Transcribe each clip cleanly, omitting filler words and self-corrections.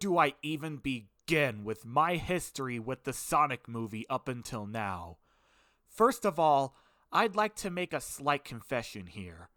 do I even begin with my history with the Sonic movie up until now? First of all, I'd like to make a slight confession here.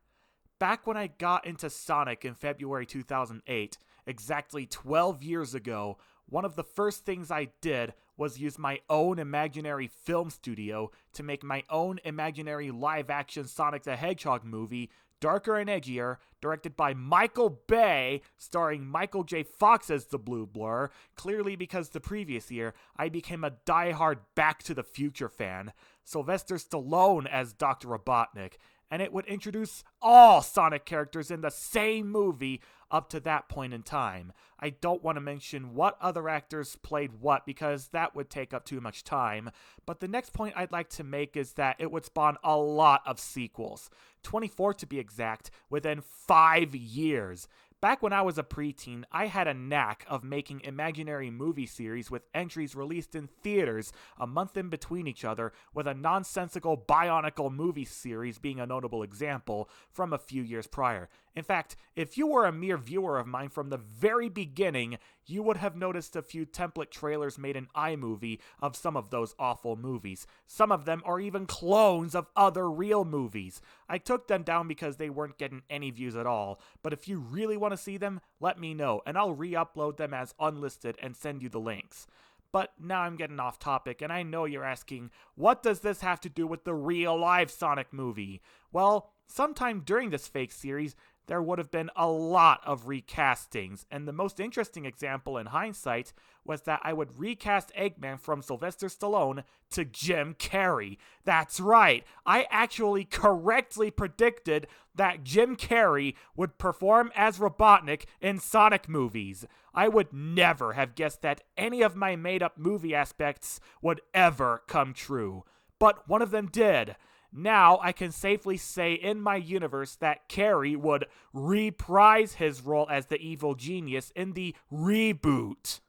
Back when I got into Sonic in February 2008, exactly 12 years ago, one of the first things I did was use my own imaginary film studio to make my own imaginary live-action Sonic the Hedgehog movie, darker and edgier, directed by Michael Bay, starring Michael J. Fox as the Blue Blur, clearly because the previous year I became a die-hard Back to the Future fan, Sylvester Stallone as Dr. Robotnik, and it would introduce all Sonic characters in the same movie up to that point in time. I don't want to mention what other actors played what because that would take up too much time, but the next point I'd like to make is that it would spawn a lot of sequels, 24 to be exact, within 5 years. Back when I was a preteen, I had a knack of making imaginary movie series with entries released in theaters a month in between each other, with a nonsensical Bionicle movie series being a notable example from a few years prior. In fact, if you were a mere viewer of mine from the very beginning, you would have noticed a few template trailers made in iMovie of some of those awful movies. Some of them are even clones of other real movies. I took them down because they weren't getting any views at all, but if you really want to see them, let me know, and I'll re-upload them as unlisted and send you the links. But now I'm getting off topic, and I know you're asking, what does this have to do with the real live Sonic movie? Well, sometime during this fake series, there would have been a lot of recastings, and the most interesting example in hindsight was that I would recast Eggman from Sylvester Stallone to Jim Carrey. That's right, I actually correctly predicted that Jim Carrey would perform as Robotnik in Sonic movies. I would never have guessed that any of my made-up movie aspects would ever come true, but one of them did. Now I can safely say in my universe that Carrey would reprise his role as the evil genius in the reboot.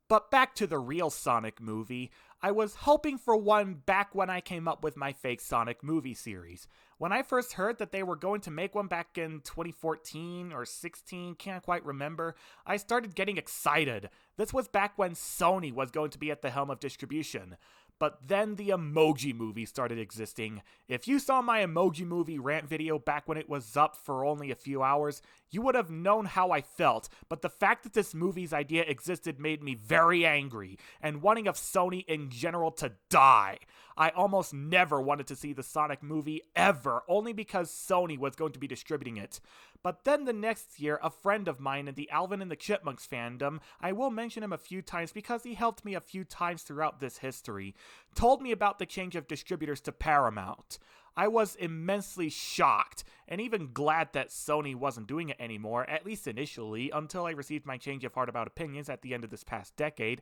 But back to the real Sonic movie, I was hoping for one back when I came up with my fake Sonic movie series. When I first heard that they were going to make one back in 2014 or 16, can't quite remember, I started getting excited. This was back when Sony was going to be at the helm of distribution. But then the Emoji Movie started existing. If you saw my Emoji Movie rant video back when it was up for only a few hours, you would have known how I felt, but the fact that this movie's idea existed made me very angry, and wanting of Sony in general to die. I almost never wanted to see the Sonic movie ever, only because Sony was going to be distributing it. But then the next year, a friend of mine in the Alvin and the Chipmunks fandom, I will mention him a few times because he helped me a few times throughout this history, told me about the change of distributors to Paramount. I was immensely shocked, and even glad that Sony wasn't doing it anymore, at least initially, until I received my change of heart about opinions at the end of this past decade.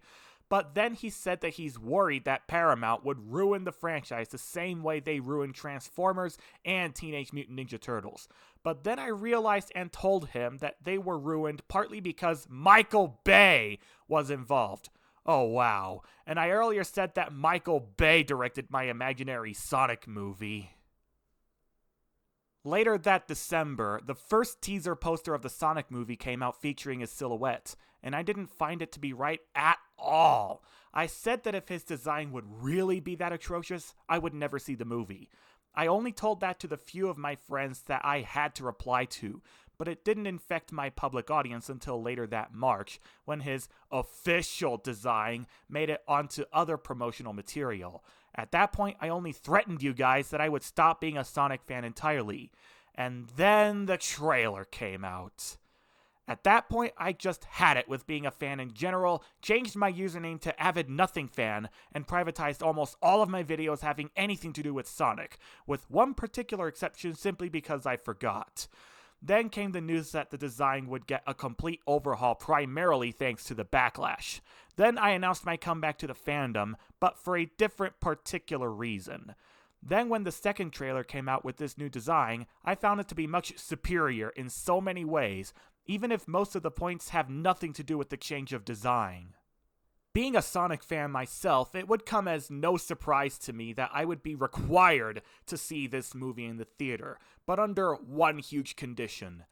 But then he said that he's worried that Paramount would ruin the franchise the same way they ruined Transformers and Teenage Mutant Ninja Turtles. But then I realized and told him that they were ruined partly because Michael Bay was involved. Oh wow, and I earlier said that Michael Bay directed my imaginary Sonic movie. Later that December, the first teaser poster of the Sonic movie came out featuring his silhouette, and I didn't find it to be right at all. I said that if his design would really be that atrocious, I would never see the movie. I only told that to the few of my friends that I had to reply to, but it didn't infect my public audience until later that March, when his official design made it onto other promotional material. At that point, I only threatened you guys that I would stop being a Sonic fan entirely. And then the trailer came out. At that point, I just had it with being a fan in general, changed my username to AvidNothingFan, and privatized almost all of my videos having anything to do with Sonic, with one particular exception simply because I forgot. Then came the news that the design would get a complete overhaul primarily thanks to the backlash. Then I announced my comeback to the fandom, but for a different particular reason. Then when the second trailer came out with this new design, I found it to be much superior in so many ways, even if most of the points have nothing to do with the change of design. Being a Sonic fan myself, it would come as no surprise to me that I would be required to see this movie in the theater, but under one huge condition.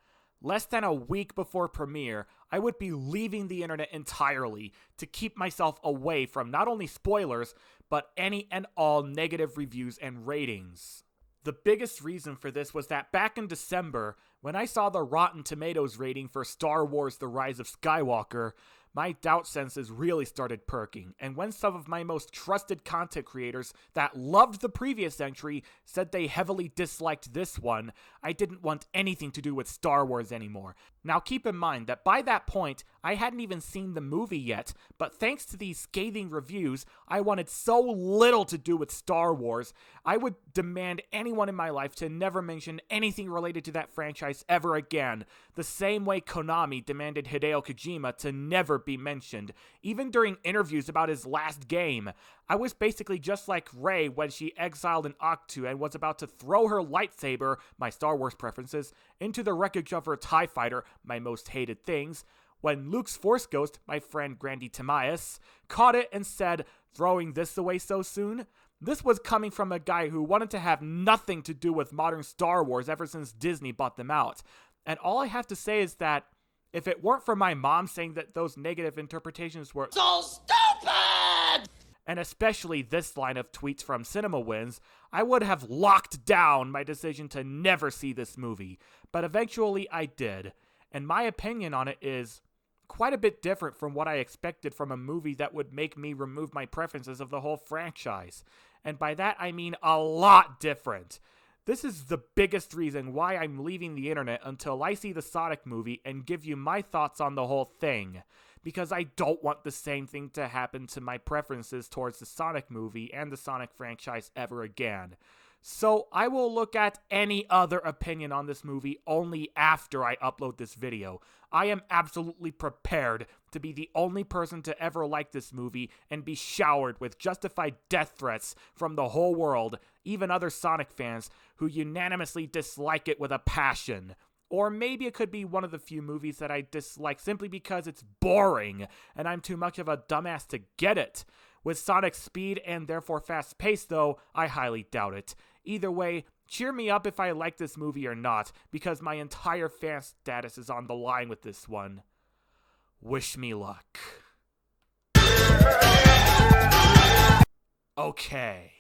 less than a week before premiere, I would be leaving the internet entirely to keep myself away from not only spoilers, but any and all negative reviews and ratings. The biggest reason for this was that back in December, when I saw the Rotten Tomatoes rating for Star Wars The Rise of Skywalker, my doubt senses really started perking, and when some of my most trusted content creators that loved the previous entry said they heavily disliked this one, I didn't want anything to do with Star Wars anymore. Now keep in mind that by that point, I hadn't even seen the movie yet, but thanks to these scathing reviews, I wanted so little to do with Star Wars, I would demand anyone in my life to never mention anything related to that franchise ever again, the same way Konami demanded Hideo Kojima to never be mentioned, even during interviews about his last game. I was basically just like Rey when she exiled an Octu and was about to throw her lightsaber, my Star Wars preferences, into the wreckage of her TIE fighter, my most hated things, when Luke's Force Ghost, my friend Grandy Timaeus, caught it and said, "Throwing this away so soon?" This was coming from a guy who wanted to have nothing to do with modern Star Wars ever since Disney bought them out. And all I have to say is that if it weren't for my mom saying that those negative interpretations were so stupid, and especially this line of tweets from CinemaWins, I would have locked down my decision to never see this movie. But eventually I did, and my opinion on it is quite a bit different from what I expected from a movie that would make me remove my preferences of the whole franchise. And by that I mean a lot different. This is the biggest reason why I'm leaving the internet until I see the Sonic movie and give you my thoughts on the whole thing. Because I don't want the same thing to happen to my preferences towards the Sonic movie and the Sonic franchise ever again. So I will look at any other opinion on this movie only after I upload this video. I am absolutely prepared to be the only person to ever like this movie and be showered with justified death threats from the whole world, even other Sonic fans who unanimously dislike it with a passion. Or maybe it could be one of the few movies that I dislike simply because it's boring and I'm too much of a dumbass to get it. With Sonic's speed and therefore fast pace though, I highly doubt it. Either way, cheer me up if I like this movie or not, because my entire fan status is on the line with this one. Wish me luck. Okay.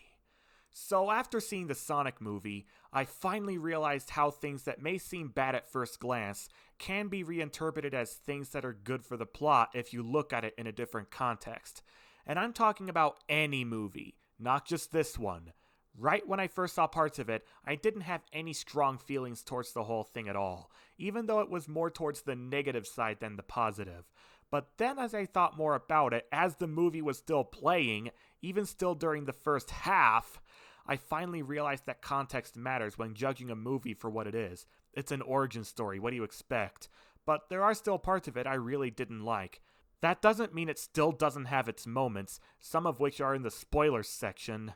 So after seeing the Sonic movie, I finally realized how things that may seem bad at first glance can be reinterpreted as things that are good for the plot if you look at it in a different context. And I'm talking about any movie, not just this one. Right when I first saw parts of it, I didn't have any strong feelings towards the whole thing at all, even though it was more towards the negative side than the positive. But then as I thought more about it, as the movie was still playing, even still during the first half, I finally realized that context matters when judging a movie for what it is. It's an origin story, what do you expect? But there are still parts of it I really didn't like. That doesn't mean it still doesn't have its moments, some of which are in the spoilers section.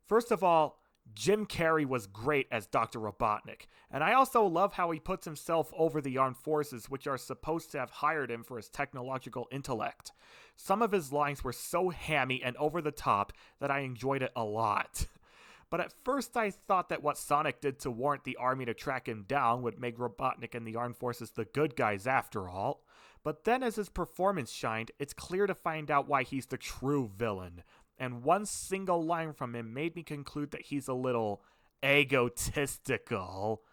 First of all, Jim Carrey was great as Dr. Robotnik, and I also love how he puts himself over the armed forces which are supposed to have hired him for his technological intellect. Some of his lines were so hammy and over the top that I enjoyed it a lot. But at first I thought that what Sonic did to warrant the army to track him down would make Robotnik and the armed forces the good guys after all. But then as his performance shined, it's clear to find out why he's the true villain. And one single line from him made me conclude that he's a little egotistical.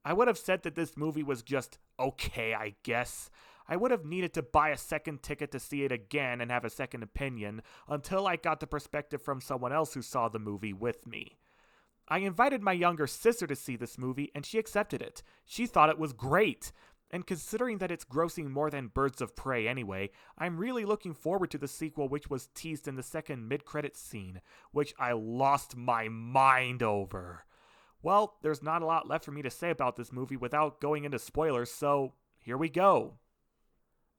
I would have said that this movie was just okay, I guess. I would have needed to buy a second ticket to see it again and have a second opinion until I got the perspective from someone else who saw the movie with me. I invited my younger sister to see this movie and she accepted it. She thought it was great. And considering that it's grossing more than Birds of Prey anyway, I'm really looking forward to the sequel which was teased in the second mid-credits scene, which I lost my mind over. Well, there's not a lot left for me to say about this movie without going into spoilers, so here we go.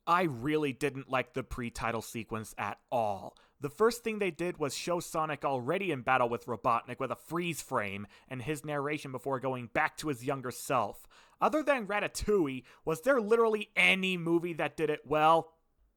I really didn't like the pre-title sequence at all. The first thing they did was show Sonic already in battle with Robotnik with a freeze frame and his narration before going back to his younger self. Other than Ratatouille, was there literally any movie that did it well?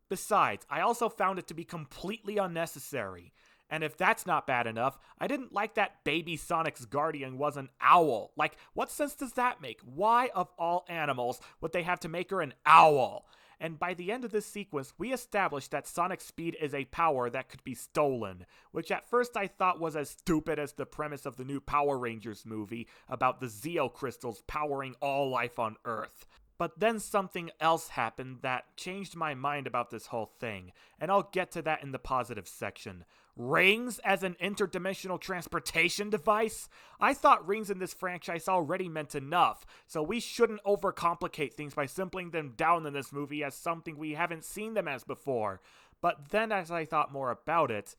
Besides, I also found it to be completely unnecessary. And if that's not bad enough, I didn't like that baby Sonic's guardian was an owl. Like, what sense does that make? Why, of all animals, would they have to make her an owl? And by the end of this sequence, we established that Sonic's speed is a power that could be stolen, which at first I thought was as stupid as the premise of the new Power Rangers movie about the Zeo crystals powering all life on Earth. But then something else happened that changed my mind about this whole thing, and I'll get to that in the positive section. Rings as an interdimensional transportation device? I thought rings in this franchise already meant enough, so we shouldn't overcomplicate things by simpling them down in this movie as something we haven't seen them as before. But then as I thought more about it,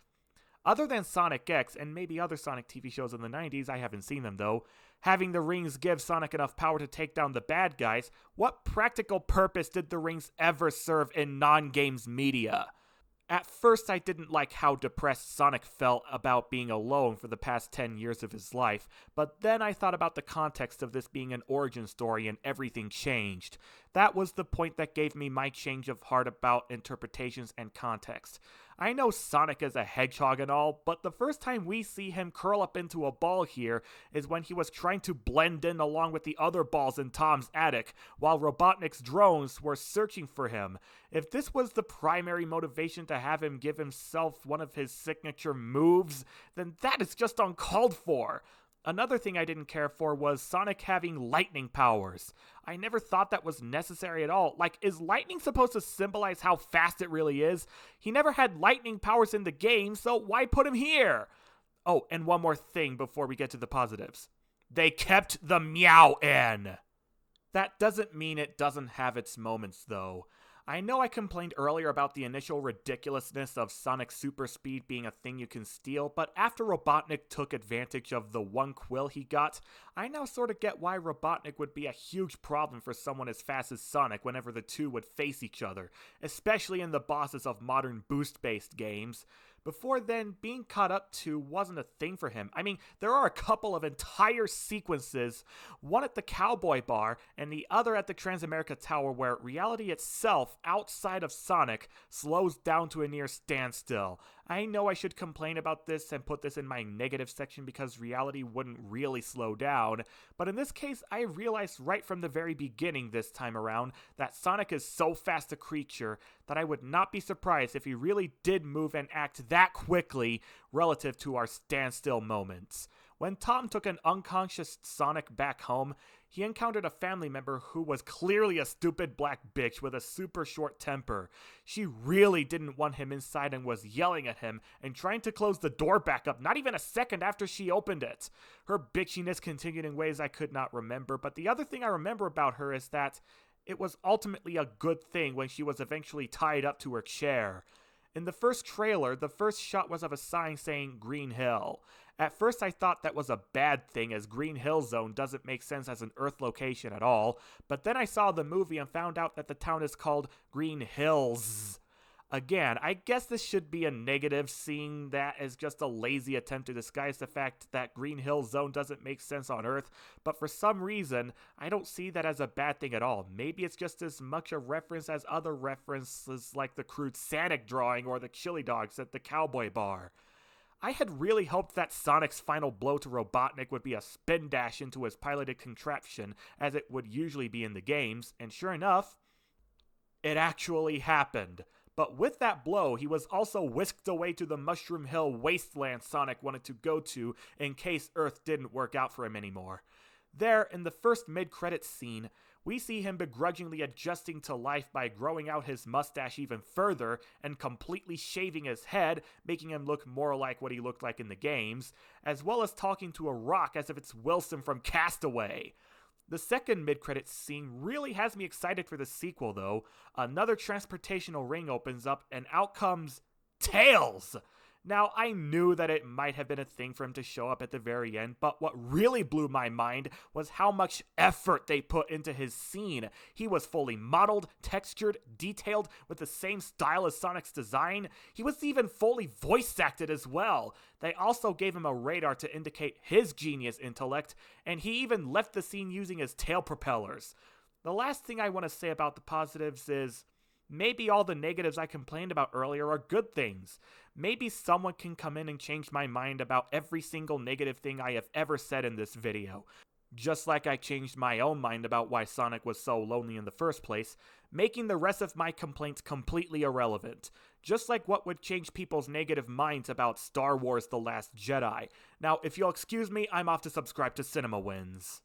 other than Sonic X and maybe other Sonic TV shows in the 90s, I haven't seen them though, having the rings give Sonic enough power to take down the bad guys, what practical purpose did the rings ever serve in non-games media? At first, I didn't like how depressed Sonic felt about being alone for the past 10 years of his life, but then I thought about the context of this being an origin story and everything changed. That was the point that gave me my change of heart about interpretations and context. I know Sonic is a hedgehog and all, but the first time we see him curl up into a ball here is when he was trying to blend in along with the other balls in Tom's attic, while Robotnik's drones were searching for him. If this was the primary motivation to have him give himself one of his signature moves, then that is just uncalled for. Another thing I didn't care for was Sonic having lightning powers. I never thought that was necessary at all. Like, is lightning supposed to symbolize how fast it really is? He never had lightning powers in the game, so why put him here? Oh, and one more thing before we get to the positives. They kept the meow in. That doesn't mean it doesn't have its moments, though. I know I complained earlier about the initial ridiculousness of Sonic's super speed being a thing you can steal, but after Robotnik took advantage of the one quill he got, I now sort of get why Robotnik would be a huge problem for someone as fast as Sonic whenever the two would face each other, especially in the bosses of modern boost-based games. Before then, being caught up to wasn't a thing for him. I mean, there are a couple of entire sequences, one at the Cowboy Bar and the other at the Transamerica Tower, where reality itself, outside of Sonic, slows down to a near standstill. I know I should complain about this and put this in my negative section because reality wouldn't really slow down, but in this case, I realized right from the very beginning this time around that Sonic is so fast a creature that I would not be surprised if he really did move and act that quickly relative to our standstill moments. When Tom took an unconscious Sonic back home, he encountered a family member who was clearly a stupid black bitch with a super short temper. She really didn't want him inside and was yelling at him and trying to close the door back up not even a second after she opened it. Her bitchiness continued in ways I could not remember, but the other thing I remember about her is that it was ultimately a good thing when she was eventually tied up to her chair. In the first trailer, the first shot was of a sign saying Green Hill. At first I thought that was a bad thing, as Green Hill Zone doesn't make sense as an Earth location at all, but then I saw the movie and found out that the town is called Green Hills. Again, I guess this should be a negative, seeing that as just a lazy attempt to disguise the fact that Green Hill Zone doesn't make sense on Earth, but for some reason, I don't see that as a bad thing at all. Maybe it's just as much a reference as other references like the crude Sonic drawing or the chili dogs at the Cowboy Bar. I had really hoped that Sonic's final blow to Robotnik would be a spin dash into his piloted contraption, as it would usually be in the games, and sure enough, it actually happened. But with that blow, he was also whisked away to the Mushroom Hill wasteland Sonic wanted to go to in case Earth didn't work out for him anymore. There, in the first mid-credits scene, we see him begrudgingly adjusting to life by growing out his mustache even further and completely shaving his head, making him look more like what he looked like in the games, as well as talking to a rock as if it's Wilson from Castaway. The second mid-credits scene really has me excited for the sequel, though. Another transportational ring opens up, and out comes Tails! Now, I knew that it might have been a thing for him to show up at the very end, but what really blew my mind was how much effort they put into his scene. He was fully modeled, textured, detailed, with the same style as Sonic's design. He was even fully voice acted as well. They also gave him a radar to indicate his genius intellect, and he even left the scene using his tail propellers. The last thing I want to say about the positives is, Maybe all the negatives I complained about earlier are good things. Maybe someone can come in and change my mind about every single negative thing I have ever said in this video. Just like I changed my own mind about why Sonic was so lonely in the first place, making the rest of my complaints completely irrelevant. Just like what would change people's negative minds about Star Wars The Last Jedi. Now, if you'll excuse me, I'm off to subscribe to Cinema Wins.